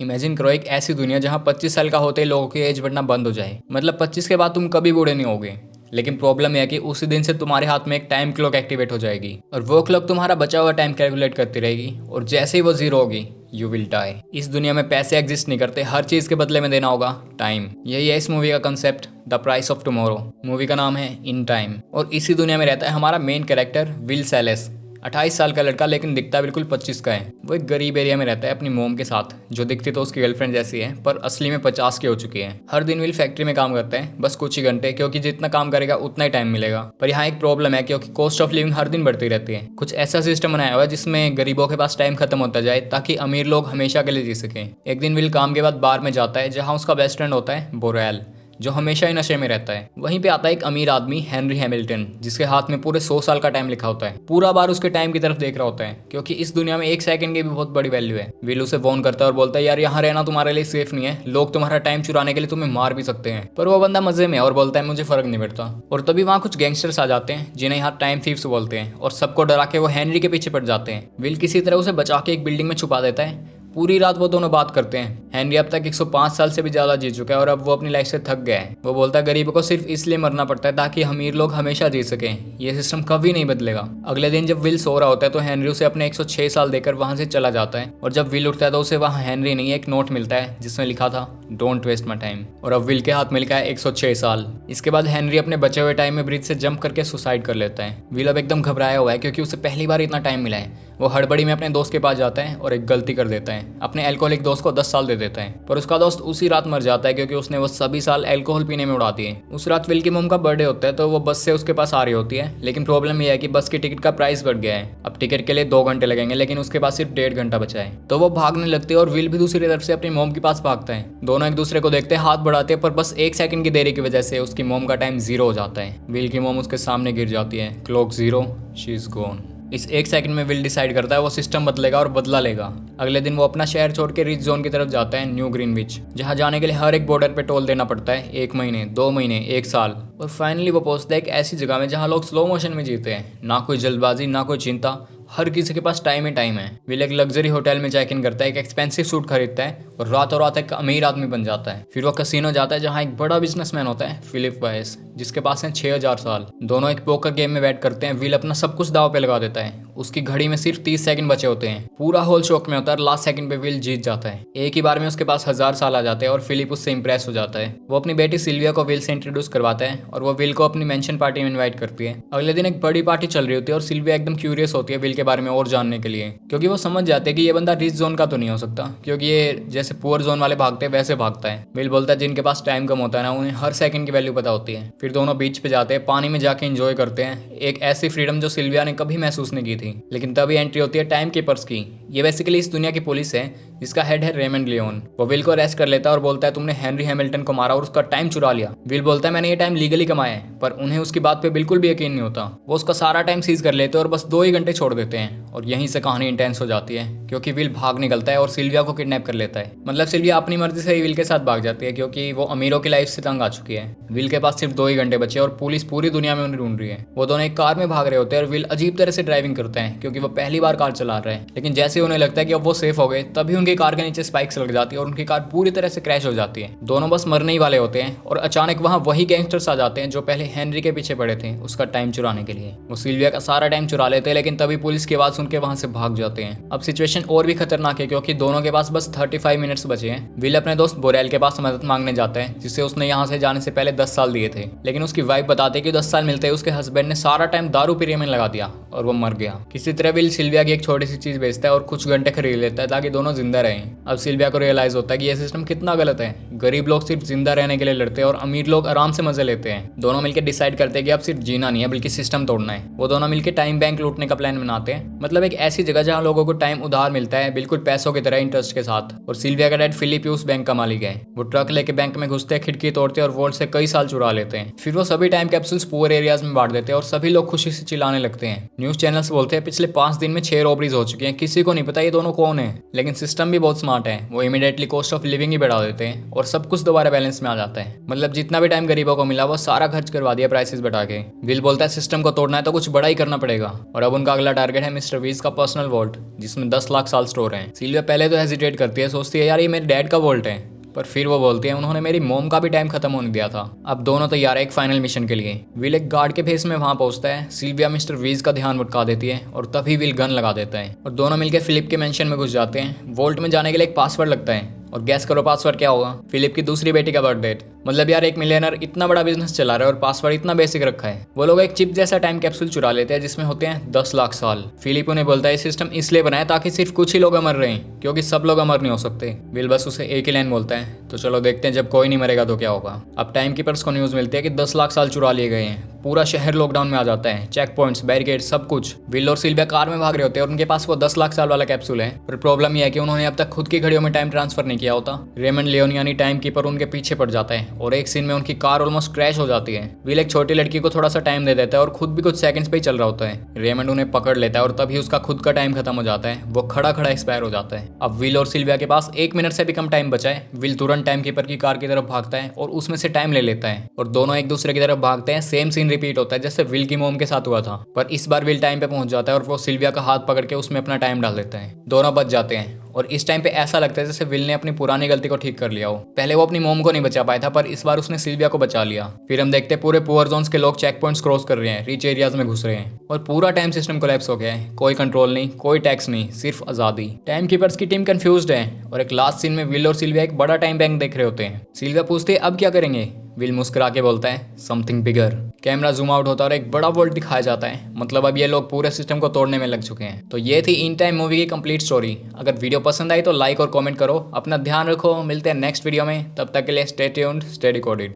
Imagine करो एक ऐसी दुनिया जहाँ 25 साल का होते ही लोगों की एज बढ़ना बंद हो जाए, मतलब 25 के बाद तुम कभी बूढ़े नहीं होगे। लेकिन प्रॉब्लम यह है कि उसी दिन से तुम्हारे हाथ में एक टाइम क्लॉक एक्टिवेट हो जाएगी और वो क्लॉक तुम्हारा बचा हुआ टाइम कैलकुलेट करती रहेगी और जैसे ही वो जीरो होगी यू विल डाई। इस दुनिया में पैसे एग्जिस्ट नहीं करते, हर चीज के बदले में देना होगा टाइम। यही है इस मूवी का concept, the price of tomorrow. Movie का नाम है इन टाइम और इसी दुनिया में रहता है हमारा मेन कैरेक्टर विल सैलेस। 28 साल का लड़का लेकिन दिखता बिल्कुल 25 का है। वो एक गरीब एरिया में रहता है अपनी मोम के साथ, जो दिखती तो उसकी गर्लफ्रेंड जैसी है पर असली में 50 की हो चुकी है। हर दिन विल फैक्ट्री में काम करता है, बस कुछ ही घंटे, क्योंकि जितना काम करेगा उतना ही टाइम मिलेगा। पर यहाँ एक प्रॉब्लम है, क्योंकि कॉस्ट ऑफ लिविंग हर दिन बढ़ती रहती है। कुछ ऐसा सिस्टम बनाया हुआ है जिसमें गरीबों के पास टाइम खत्म होता जाए ताकि अमीर लोग हमेशा के लिए जी सकें। एक दिन विल काम के बाद बार में जाता है जहाँ उसका बेस्ट फ्रेंड होता है बोरेल, जो हमेशा ही नशे में रहता है। वहीं पे आता है एक अमीर आदमी हेनरी हैमिल्टन, जिसके हाथ में पूरे 100 साल का टाइम लिखा होता है। पूरा बार उसके टाइम की तरफ देख रहा होता है, क्योंकि इस दुनिया में एक सेकंड की भी बहुत बड़ी वैल्यू है। विल उसे वॉर्न करता है और बोलता है यार यहाँ रहना तुम्हारे लिए सेफ नहीं है, लोग तुम्हारा टाइम चुराने के लिए तुम्हें मार भी सकते हैं। पर वो बंदा मजे में और बोलता है मुझे फर्क नहीं पड़ता। और तभी वहाँ कुछ गैंगस्टर्स आ जाते हैं जिन्हें यहाँ टाइम थीव्स बोलते हैं और सबको डरा के वो हेनरी के पीछे पड़ जाते हैं। विल किसी तरह उसे बचा के एक बिल्डिंग में छुपा देता है। पूरी रात वो दोनों बात करते हैं। हेनरी अब तक 105 साल से भी ज्यादा जी चुका है और अब वो अपनी लाइफ से थक गया है। वो बोलता है गरीबों को सिर्फ इसलिए मरना पड़ता है ताकि अमीर लोग हमेशा जी सकें, ये सिस्टम कभी नहीं बदलेगा। अगले दिन जब विल सो रहा होता है तो हेनरी उसे अपने 106 साल देकर वहां से चला जाता है और जब विल उठता है तो उसे वहां हेनरी नहीं एक नोट मिलता है जिसमें लिखा था डोंट वेस्ट माई टाइम। और अब विल के हाथ में लिखा है 106 साल। इसके बाद हेनरी अपने बचे हुए टाइम में ब्रिज से जंप करके सुसाइड कर लेता है। विल अब एकदम घबराया हुआ है क्योंकि उसे पहली बार इतना टाइम मिला है। वो हड़बड़ी में अपने दोस्त के पास जाता है और एक गलती कर देता है, अपने अल्कोहलिक दोस्त को 10 साल दे देता है। पर उसका दोस्त उसी रात मर जाता है क्योंकि उसने वो सभी साल अल्कोहल पीने में उड़ा दिए। उस रात विल की मोम का बर्थडे होता है तो वो बस से उसके पास आ रही होती है, लेकिन प्रॉब्लम यह है कि बस की टिकट का प्राइस बढ़ गया है। अब टिकट के लिए 2 घंटे लगेंगे लेकिन उसके पास सिर्फ 1.5 घंटा बचा है। तो वो भागने लगती है और विल भी दूसरी तरफ से अपनी मोम के पास भागता है। दोनों एक दूसरे को देखते हैं, हाथ बढ़ाते हैं, पर बस 1 सेकंड की देरी की वजह से उसकी मोम का टाइम 0 हो जाता है। विल की मोम उसके सामने गिर जाती है। Clock 0, she is gone. इस 1 सेकंड में विल डिसाइड करता है वो सिस्टम बदलेगा और बदला लेगा। अगले दिन वो अपना शहर छोड़ के रिच जोन की तरफ जाता है, न्यू ग्रीनविच, जहाँ जाने के लिए हर एक बॉर्डर पे टोल देना पड़ता है। 1 महीने, 2 महीने, 1 साल। और फाइनली वो पहुंचता है एक ऐसी जगह में जहाँ लोग स्लो मोशन में जीते हैं। ना कोई जल्दबाजी, ना कोई चिंता, हर किसी के पास टाइम ही टाइम है। विल एक लग्जरी होटल में चेक इन करता है, एक एक्सपेंसिव सूट खरीदता है और रातों रात एक अमीर आदमी बन जाता है। फिर वो कसिनो जाता है जहाँ एक बड़ा बिजनेसमैन होता है फिलिप वाइस, जिसके पास है 6000 साल। दोनों एक पोकर गेम में बैट करते हैं। विल अपना सब कुछ दाव पे लगा देता है। उसकी घड़ी में सिर्फ 30 सेकंड बचे होते हैं। पूरा होल शौक में होता है, लास्ट सेकंड पे विल जीत जाता है। एक ही बार में उसके पास 1000 साल आ जाते हैं और फिलिप उससे इंप्रेस हो जाता है। वो अपनी बेटी सिल्विया को विल से इंट्रोड्यूस करवाता है और वो विल को अपनी मेंशन पार्टी में इन्वाइट करती है। अगले दिन एक बड़ी पार्टी चल रही होती है और सिल्विया एकदम क्यूरियस होती है विल के बारे में और जानने के लिए, क्योंकि वो समझ जाते हैं कि ये बंदा रिच जोन का तो नहीं हो सकता, क्योंकि ये जैसे पुअर जोन वाले भागते हैं वैसे भागता है। विल बोलता है जिनके पास टाइम कम होता है ना, उन्हें हर सेकंड की वैल्यू पता होती है। फिर दोनों बीच पे जाते हैं, पानी में जाके एंजॉय करते हैं, एक ऐसी फ्रीडम जो सिल्विया ने कभी महसूस नहीं की थी। लेकिन तभी एंट्री होती है टाइम कीपर्स की। ये बेसिकली इस दुनिया की पुलिस है जिसका हेड है रेमंड लियोन। वो विल को अरेस्ट कर लेता है और बोलता है तुमने हेनरी हैमिल्टन को मारा और उसका टाइम चुरा लिया। विल बोलता है मैंने ये टाइम लीगली कमाया है, पर उन्हें उसकी बात पे बिल्कुल भी यकीन नहीं होता। वो उसका सारा टाइम सीज कर लेते हैं और बस 2 ही घंटे छोड़ देते हैं और यहीं से कहानी इंटेंस हो जाती है, क्योंकि विल भाग निकलता है और सिल्विया को किडनैप कर लेता है। मतलब सिल्विया अपनी मर्जी से ही विल के साथ भाग जाती है, क्योंकि वो अमीरों की लाइफ से तंग आ चुकी है। विल के पास सिर्फ 2 ही घंटे बचे और पुलिस पूरी दुनिया में उन्हें ढूंढ रही है। वो दोनों एक कार में भाग रहे होते हैं और विल अजीब तरह से ड्राइविंग करते हैं क्योंकि वो पहली बार कार चला रहे हैं। लेकिन जैसे उन्हें लगता है कि अब वो सेफ हो गए, तभी उनकी कार के नीचे स्पाइक्स लग जाती है और उनकी कार पूरी तरह से क्रैश हो जाती है। दोनों बस मरने ही वाले होते हैं और अचानक वहाँ वही गैंगस्टर्स आ जाते हैं जो पहले हेनरी के पीछे पड़े थे उसका टाइम चुराने के लिए। वो सिल्विया का सारा टाइम चुरा लेते हैं, लेकिन तभी पुलिस की आवाज सुन के वहां से भाग जाते हैं। अब सिचुएशन और भी खतरनाक है क्योंकि दोनों के पास बस 35 मिनट्स बचे हैं। विल अपने दोस्त बोरेल के पास मदद मांगने जाता है, जिसे उसने यहाँ से जाने से पहले 10 साल दिए थे। लेकिन उसकी वाइफ बताती है कि 10 साल मिलते ही उसके हस्बैंड ने सारा टाइम दारू पीने में लगा दिया और वो मर गया। किसी तरह विल सिल्विया की एक छोटी सी चीज बेचता है और कुछ घंटे खरीद लेता है ताकि दोनों जिंदा रहें। अब सिल्विया को रियलाइज होता है कि यह सिस्टम कितना गलत है। गरीब लोग सिर्फ जिंदा रहने के लिए लड़ते हैं और अमीर लोग आराम से मजे लेते हैं। दोनों मिलकर डिसाइड करते हैं कि अब सिर्फ जीना नहीं है बल्कि सिस्टम तोड़ना है। वो दोनों मिलकर टाइम बैंक लूटने का प्लान बनाते हैं, मतलब एक ऐसी जगह जहाँ लोगों को टाइम उधार मिलता है, बिल्कुल पैसों की तरह इंटरेस्ट के साथ। और सिल्विया का डैड फिलिप उस बैंक का मालिक है। वो ट्रक लेके बैंक में घुसते हैं, खिड़की तोड़ते हैं और वोल्ट से कई साल चुरा लेते हैं। फिर वो सभी टाइम कैप्सूल्स पुअर एरियाज में बांट देते हैं और सभी लोग खुशी से चिल्लाने लगते हैं। न्यूज चैनल्स बोलते बोलते हैं पिछले 5 दिन में 6 रॉबरीज हो चुकी हैं, किसी को नहीं पता ये दोनों कौन है। लेकिन सिस्टम भी बहुत स्मार्ट है, वो इमीडिएटली कॉस्ट ऑफ लिविंग ही बढ़ा देते हैं और सब कुछ दोबारा बैलेंस में आ जाता है। मतलब जितना भी टाइम गरीबों को मिला वो सारा खर्च करवा दिया प्राइसेस बढ़ा के। विल बोलता है सिस्टम को तोड़ना है तो कुछ बड़ा ही करना पड़ेगा और अब उनका अगला टारगेट है मिस्टर वीज का पर्सनल वॉल्ट, जिसमें 10 लाख साल स्टोर है। सिल्विया पहले तो हेजिटेट करती है, सोचती है यार ये मेरे डैड का वॉल्ट है, पर फिर वो बोलती है उन्होंने मेरी मोम का भी टाइम खत्म होने दिया था। अब दोनों तैयार है एक फाइनल मिशन के लिए। विल एक गार्ड के फेस में वहां पहुंचता है, सिल्विया मिस्टर वीज का ध्यान भटका देती है और तभी विल गन लगा देता है और दोनों मिलकर फिलिप के मेंशन में घुस जाते हैं। वोल्ट में जाने के लिए एक पासवर्ड लगता है और गैस करो पासवर्ड क्या होगा? फिलिप की दूसरी बेटी का बर्थडे। मतलब यार एक मिलियनर इतना बड़ा बिजनेस चला रहा है और पासवर्ड इतना बेसिक रखा है। वो लोग एक चिप जैसा टाइम कैप्सूल चुरा लेते हैं जिसमें होते हैं 10 लाख साल। फिलिप उन्हें बोलता है सिस्टम इसलिए बनाया ताकि सिर्फ कुछ ही लोग अमर रहें, क्योंकि सब लोग अमर नहीं हो सकते। विल बस उसे एक ही लाइन बोलता है, तो चलो देखते हैं जब कोई नहीं मरेगा तो क्या होगा। अब टाइम कीपर्स को न्यूज मिलती है कि 10 लाख साल चुरा लिए गए हैं। पूरा शहर लॉकडाउन में आ जाता है, चेक पॉइंट्स, बैरिकेड, सब कुछ। विल और सिल्विया कार में भाग रहे होते हैं और उनके पास वो 10 लाख साल वाला कैप्सूल है, पर प्रॉब्लम यह है कि उन्होंने अब तक खुद की घड़ियों में टाइम ट्रांसफर नहीं किया होता। रेमंड लियोन यानी टाइम कीपर उनके पीछे पड़ जाता है और एक सीन में उनकी कार ऑलमोस्ट क्रैश हो जाती है। विल एक छोटी लड़की को थोड़ा सा टाइम दे देता है और खुद भी कुछ सेकंड्स पे ही चल रहा होता है। रेमंड उन्हें पकड़ लेता है और तभी उसका खुद का टाइम खत्म हो जाता है, वो खड़ा खड़ा एक्सपायर हो जाता है। अब विल और सिल्विया के पास 1 मिनट से भी कम टाइम बचा है। विल तुरंत टाइम कीपर की कार की तरफ भागता है और उसमें से टाइम ले लेता है और दोनों एक दूसरे की तरफ भागते हैं। सेम सीन रिपीट होता है जैसे विल की मोम के साथ हुआ था, पर इस बार विल टाइम पे पहुंच जाता है और वो सिल्विया का हाथ पकड़ के उसमें अपना टाइम डाल देता है। दोनों बच जाते हैं और इस टाइम पे ऐसा लगता है जैसे विल ने अपनी पुरानी गलती को ठीक कर लिया हो। पहले वो अपनी मोम को नहीं बचा पाया था, पर इस बार उसने सिल्विया को बचा लिया। फिर हम देखते हैं पूरे पुअर जोन्स के लोग चेक पॉइंट्स क्रॉस कर रहे हैं, रिच एरियाज में घुस रहे हैं और पूरा टाइम सिस्टम कोलैप्स हो गया है। कोई कंट्रोल नहीं, कोई टैक्स नहीं, सिर्फ आजादी। टाइम कीपर्स की टीम कंफ्यूज्ड है और एक लास्ट सीन में विल और सिल्विया एक बड़ा टाइम बैंक देख रहे होते हैं। सिल्विया पूछती है अब क्या करेंगे? विल मुस्कुरा के बोलता है something bigger. Camera zoom out होता है और एक बड़ा वर्ल्ड दिखाया जाता है, मतलब अब ये लोग पूरे सिस्टम को तोड़ने में लग चुके हैं। तो ये थी इन टाइम मूवी की कंप्लीट स्टोरी। अगर वीडियो पसंद आई तो लाइक और कमेंट करो। अपना ध्यान रखो, मिलते हैं नेक्स्ट वीडियो में, तब तक के लिए स्टे ट्यून्ड, स्टे डिकोडेड।